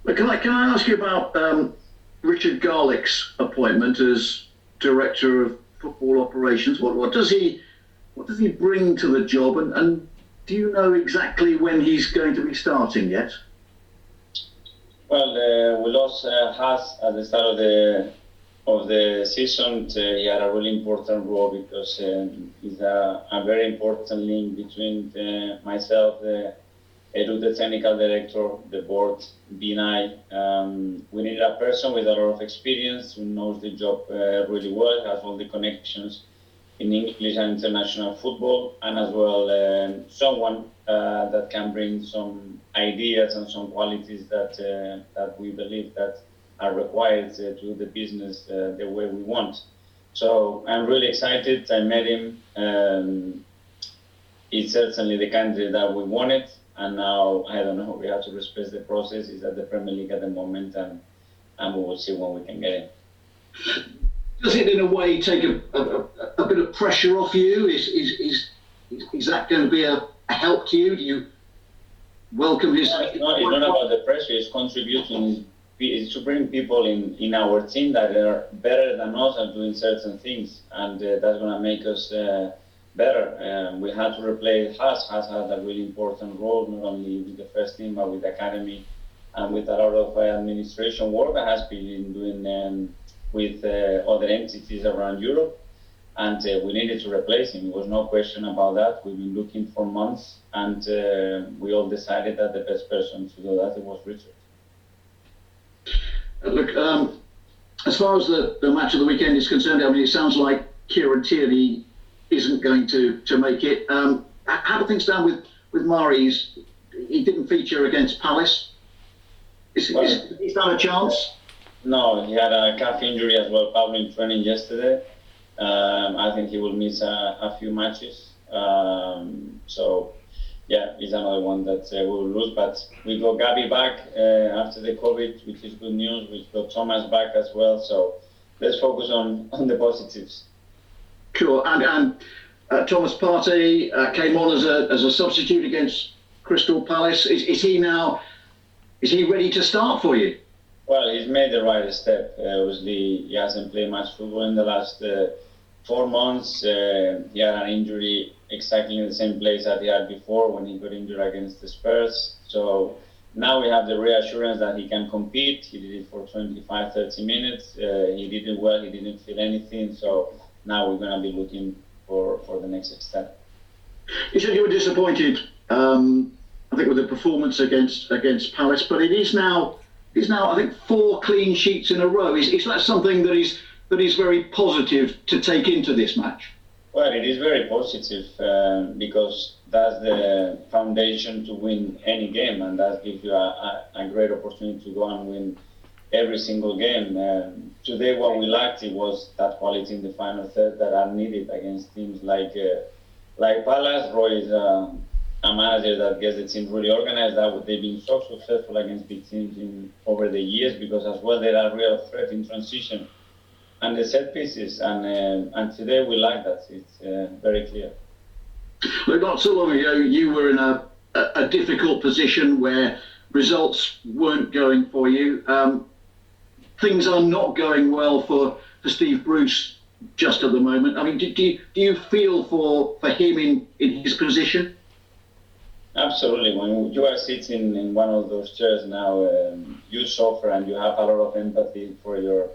But can I ask you about Richard Garlick's appointment as director of football operations? What does he bring to the job, and do you know exactly when he's going to be starting yet? Well, we lost Haas at the start of the season. He had a really important role because he's a very important link between myself, the technical director, the board, BNI. We need a person with a lot of experience who knows the job really well, has all the connections in English and international football, and as well someone that can bring some ideas and some qualities that we believe that are required to do the business the way we want. So I'm really excited. I met him. He's certainly the candidate that we wanted, and now I don't know. We have to respect the process. He's at the Premier League at the moment, and we will see when we can get him. Does it in a way take a bit of pressure off you? Is that going to be a help to you? Do you welcome his? It's not about the pressure. It's contributing. It's to bring people in our team that are better than us at doing certain things, and that's going to make us better. We had to replace Haas. Haas had a really important role, not only with the first team, but with the academy and with a lot of administration work that has been doing with other entities around Europe. And we needed to replace him. There was no question about that. We've been looking for months, and we all decided that the best person to do that was Richard. Look, as far as the match of the weekend is concerned, I mean, it sounds like Kieran Tierney isn't going to make it. How do things stand with Mari? He didn't feature against Palace. Is that a chance? No, he had a calf injury as well, probably in training yesterday. I think he will miss a few matches. So, yeah, he's another one that we will lose. But we got Gabi back after the COVID, which is good news. We've got Thomas back as well. So let's focus on the positives. Sure. And Thomas Partey came on as a substitute against Crystal Palace. Is he ready to start for you? Well, he's made the right step. Obviously, he hasn't played much football in the last 4 months. He had an injury exactly in the same place that he had before when he got injured against the Spurs. So now we have the reassurance that he can compete. He did it for 25, 30 minutes. He did it well. He didn't feel anything. So now we're going to be looking for the next step. You said you were disappointed, I think, with the performance against Palace, but it is now, I think, 4 clean sheets in a row. Is that something that is very positive to take into this match? Well, it is very positive because that's the foundation to win any game, and that gives you a great opportunity to go and win every single game. Today, what we lacked was that quality in the final third that are needed against teams like Palace. Roy is a manager that gets the team really organized. They've been so successful against big teams over the years because as well they are a real threat in transition and the set pieces. And today we like that. It's very clear. Look, not so long ago, you were in a difficult position where results weren't going for you. Things are not going well for Steve Bruce just at the moment. I mean, do you feel for him in his position? Absolutely. When you are sitting in one of those chairs now, you suffer and you have a lot of empathy for your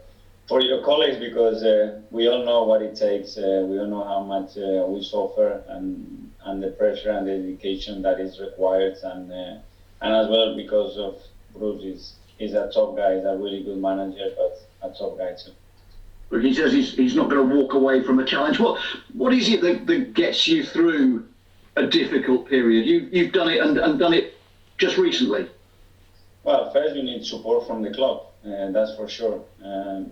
colleagues because we all know what it takes. We all know how much we suffer and the pressure and the dedication that is required, and as well because of Bruce is a top guy. He's a really good manager, but a top guy too. Look, he says he's not going to walk away from a challenge. What is it that gets you through a difficult period? You've done it and done it just recently. Well, first you need support from the club, that's for sure.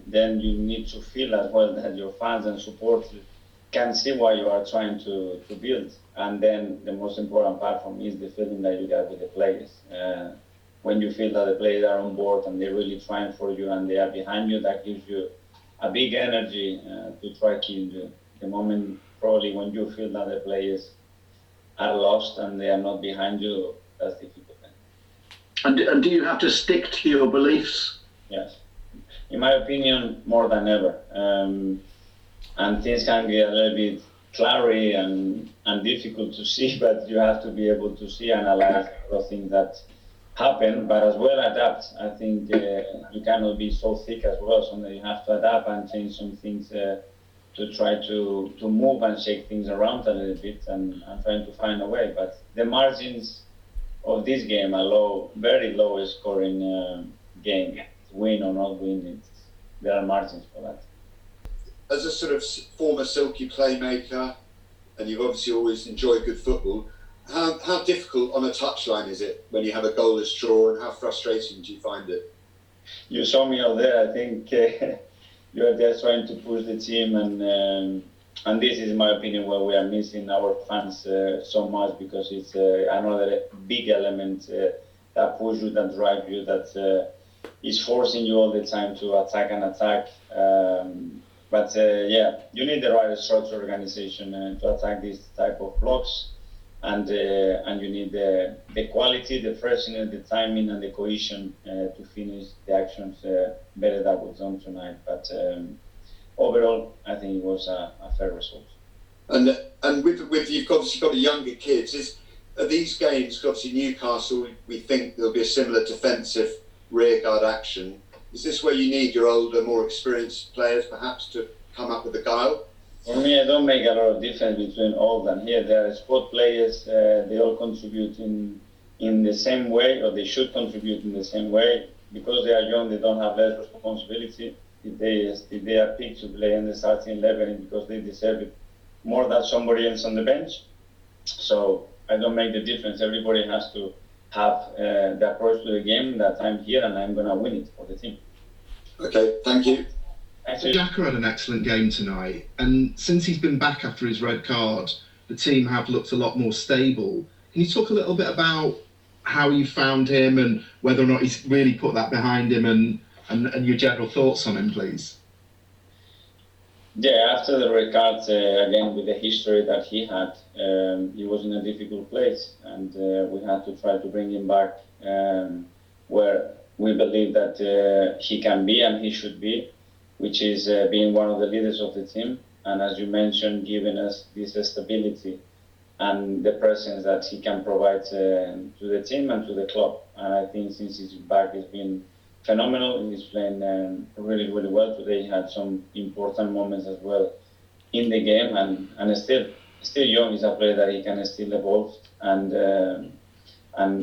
Then you need to feel as well that your fans and supporters can see what you are trying to build. And then the most important part for me is the feeling that you get with the players. When you feel that the players are on board and they're really trying for you and they are behind you, that gives you a big energy to try keep you. The moment probably when you feel that the players are lost and they are not behind you, that's difficult. And do you have to stick to your beliefs? Yes. In my opinion, more than ever. And things can get a little bit cloudy and difficult to see, but you have to be able to see, analyze the things that happen, but as well adapt. I think you cannot be so thick as well, so that you have to adapt and change some things to try to move and shake things around a little bit and trying to find a way. But the margins of this game are low, very low scoring game. Win or not win, there are margins for that. As a sort of former Silky playmaker, and you've obviously always enjoyed good football, how difficult on a touchline is it when you have a goalless draw, and how frustrating do you find it? You saw me out there. I think you are just trying to push the team, and this is, in my opinion, where we are missing our fans so much, because it's another big element that push you, that drive you, that is forcing you all the time to attack and attack. But you need the right structure organization to attack this type of blocks, and you need the quality, the freshness, the timing, and the cohesion to finish the actions better than was done tonight. But overall, I think it was a fair result. And with you've obviously got the younger kids. Are these games, obviously Newcastle, we think there'll be a similar defensive rearguard action. Is this where you need your older, more experienced players perhaps to come up with the guile? For me, I don't make a lot of difference between all of them. Here, there are sport players. They all contribute in the same way, or they should contribute in the same way. Because they are young, they don't have less responsibility. If they are picked to play in the starting 11, because they deserve it more than somebody else on the bench. So I don't make the difference. Everybody has to have the approach to the game that I'm here and I'm going to win it for the team. Okay, thank you. Xhaka had an excellent game tonight, and since he's been back after his red card, the team have looked a lot more stable. Can you talk a little bit about how you found him and whether or not he's really put that behind him, and your general thoughts on him, please? Yeah, after the red card, again, with the history that he had, he was in a difficult place, and we had to try to bring him back where we believe that he can be and he should be, which is being one of the leaders of the team, and as you mentioned, giving us this stability and the presence that he can provide to the team and to the club. And I think since he's back, it's been phenomenal. He's playing really, really well today. He had some important moments as well in the game, and still young. He's a player that he can still evolve, and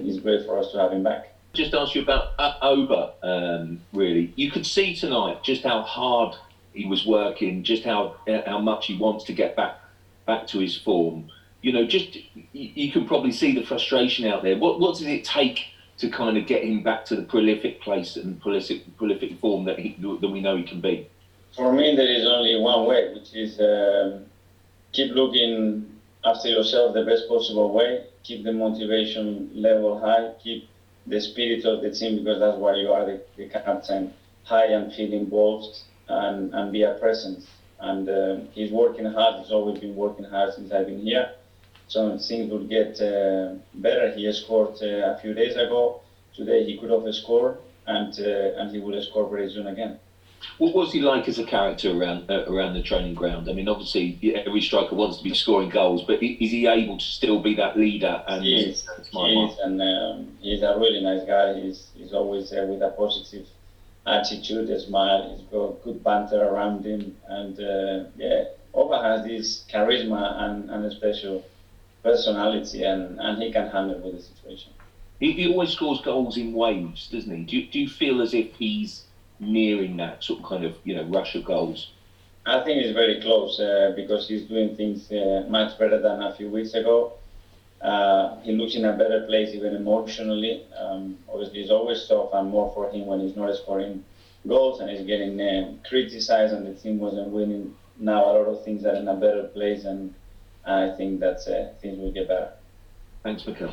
it's great for us to have him back. Just ask you about Oba, really. You could see tonight just how hard he was working, just how much he wants to get back to his form. You know, just you can probably see the frustration out there. What does it take to kind of get him back to the prolific place and prolific form that we know he can be? For me, there is only one way, which is keep looking after yourself the best possible way, keep the motivation level high, keep the spirit of the team, because that's why you are the captain, high and feel involved, and be a presence. And he's working hard. He's always been working hard since I've been here. So things will get better. He scored a few days ago. Today he could have scored, and he will score very soon again. What was he like as a character around the training ground? I mean, obviously every striker wants to be scoring goals, but is he able to still be that leader? And he is, and he's a really nice guy. He's always with a positive attitude, a smile. He's got good banter around him, and Oba has this charisma and a special personality, and he can handle with the situation. He always scores goals in waves, doesn't he? Do you feel as if he's nearing that sort of kind of rush of goals? I think it's very close because he's doing things much better than a few weeks ago. He looks in a better place even emotionally. Obviously, it's always tough and more for him when he's not scoring goals and he's getting criticized and the team wasn't winning. Now a lot of things are in a better place, and I think that things will get better. Thanks, Mikel.